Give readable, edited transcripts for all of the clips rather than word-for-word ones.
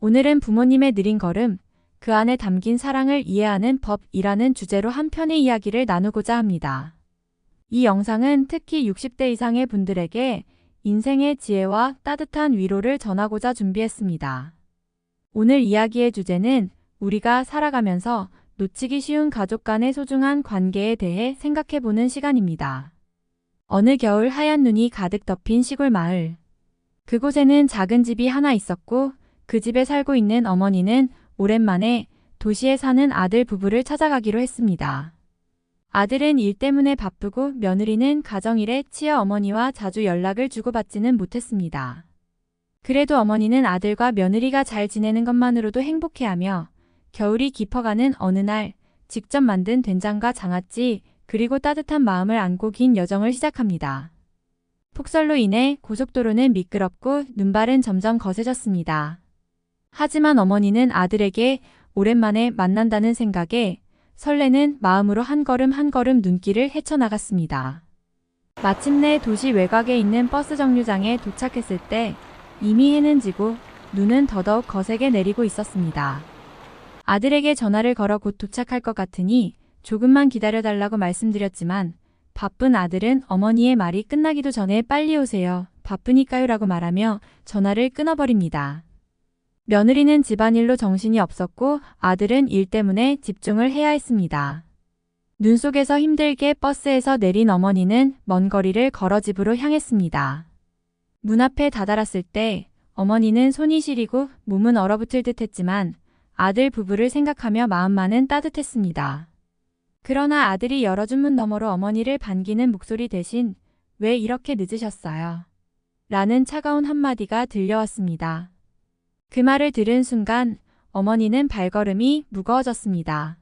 오늘은 부모님의 느린 걸음, 그 안에 담긴 사랑을 이해하는 법이라는 주제로 한 편의 이야기를 나누고자 합니다. 이 영상은 특히 60대 이상의 분들에게 인생의 지혜와 따뜻한 위로를 전하고자 준비했습니다. 오늘 이야기의 주제는 우리가 살아가면서 놓치기 쉬운 가족 간의 소중한 관계에 대해 생각해보는 시간입니다. 어느 겨울 하얀 눈이 가득 덮인 시골 마을. 그곳에는 작은 집이 하나 있었고 그 집에 살고 있는 어머니는 오랜만에 도시에 사는 아들 부부를 찾아가기로 했습니다. 아들은 일 때문에 바쁘고 며느리는 가정일에 치여 어머니와 자주 연락을 주고받지는 못했습니다. 그래도 어머니는 아들과 며느리가 잘 지내는 것만으로도 행복해하며 겨울이 깊어가는 어느 날 직접 만든 된장과 장아찌 그리고 따뜻한 마음을 안고 긴 여정을 시작합니다. 폭설로 인해 고속도로는 미끄럽고 눈발은 점점 거세졌습니다. 하지만 어머니는 아들에게 오랜만에 만난다는 생각에 설레는 마음으로 한 걸음 한 걸음 눈길을 헤쳐나갔습니다. 마침내 도시 외곽에 있는 버스 정류장에 도착했을 때 이미 해는 지고 눈은 더더욱 거세게 내리고 있었습니다. 아들에게 전화를 걸어 곧 도착할 것 같으니 조금만 기다려달라고 말씀드렸지만 바쁜 아들은 어머니의 말이 끝나기도 전에 빨리 오세요. 바쁘니까요 라고 말하며 전화를 끊어버립니다. 며느리는 집안일로 정신이 없었고 아들은 일 때문에 집중을 해야 했습니다. 눈 속에서 힘들게 버스에서 내린 어머니는 먼 거리를 걸어 집으로 향했습니다. 문 앞에 다다랐을 때 어머니는 손이 시리고 몸은 얼어붙을 듯 했지만 아들 부부를 생각하며 마음만은 따뜻했습니다. 그러나 아들이 열어준 문 너머로 어머니를 반기는 목소리 대신 왜 이렇게 늦으셨어요? 라는 차가운 한마디가 들려왔습니다. 그 말을 들은 순간 어머니는 발걸음이 무거워졌습니다.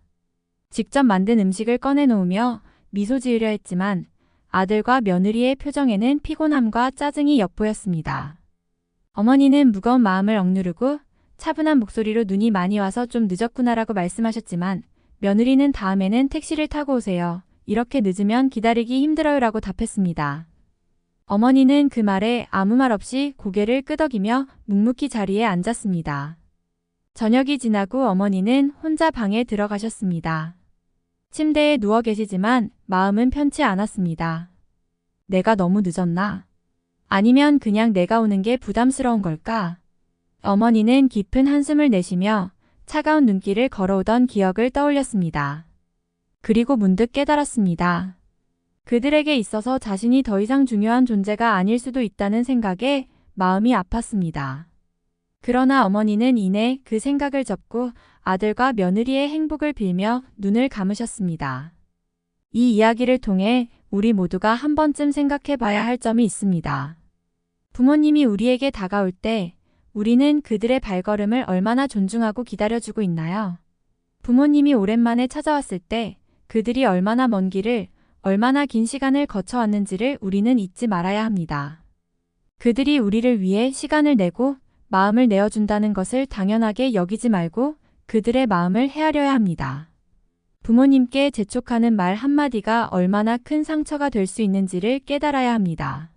직접 만든 음식을 꺼내놓으며 미소 지으려 했지만 아들과 며느리의 표정에는 피곤함과 짜증이 엿보였습니다. 어머니는 무거운 마음을 억누르고 차분한 목소리로 눈이 많이 와서 좀 늦었구나라고 말씀하셨지만 며느리는 다음에는 택시를 타고 오세요. 이렇게 늦으면 기다리기 힘들어요 라고 답했습니다. 어머니는 그 말에 아무 말 없이 고개를 끄덕이며 묵묵히 자리에 앉았습니다. 저녁이 지나고 어머니는 혼자 방에 들어가셨습니다. 침대에 누워 계시지만 마음은 편치 않았습니다. 내가 너무 늦었나? 아니면 그냥 내가 오는 게 부담스러운 걸까? 어머니는 깊은 한숨을 내쉬며 차가운 눈길을 걸어오던 기억을 떠올렸습니다. 그리고 문득 깨달았습니다. 그들에게 있어서 자신이 더 이상 중요한 존재가 아닐 수도 있다는 생각에 마음이 아팠습니다. 그러나 어머니는 이내 그 생각을 접고 아들과 며느리의 행복을 빌며 눈을 감으셨습니다. 이 이야기를 통해 우리 모두가 한 번쯤 생각해 봐야 할 점이 있습니다. 부모님이 우리에게 다가올 때 우리는 그들의 발걸음을 얼마나 존중하고 기다려주고 있나요? 부모님이 오랜만에 찾아왔을 때 그들이 얼마나 먼 길을 얼마나 긴 시간을 거쳐왔는지를 우리는 잊지 말아야 합니다. 그들이 우리를 위해 시간을 내고 마음을 내어준다는 것을 당연하게 여기지 말고 그들의 마음을 헤아려야 합니다. 부모님께 재촉하는 말 한마디가 얼마나 큰 상처가 될 수 있는지를 깨달아야 합니다.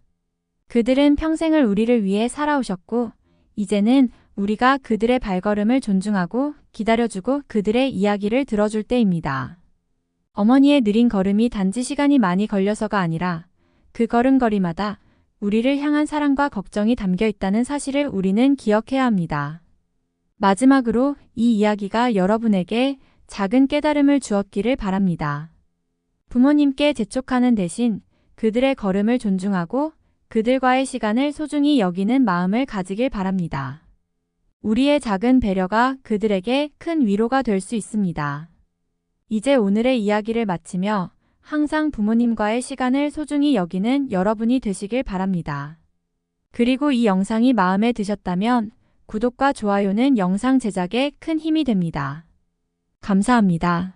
그들은 평생을 우리를 위해 살아오셨고 이제는 우리가 그들의 발걸음을 존중하고 기다려주고 그들의 이야기를 들어줄 때입니다. 어머니의 느린 걸음이 단지 시간이 많이 걸려서가 아니라 그 걸음걸이마다 우리를 향한 사랑과 걱정이 담겨 있다는 사실을 우리는 기억해야 합니다. 마지막으로 이 이야기가 여러분에게 작은 깨달음을 주었기를 바랍니다. 부모님께 재촉하는 대신 그들의 걸음을 존중하고 그들과의 시간을 소중히 여기는 마음을 가지길 바랍니다. 우리의 작은 배려가 그들에게 큰 위로가 될 수 있습니다. 이제 오늘의 이야기를 마치며 항상 부모님과의 시간을 소중히 여기는 여러분이 되시길 바랍니다. 그리고 이 영상이 마음에 드셨다면 구독과 좋아요는 영상 제작에 큰 힘이 됩니다. 감사합니다.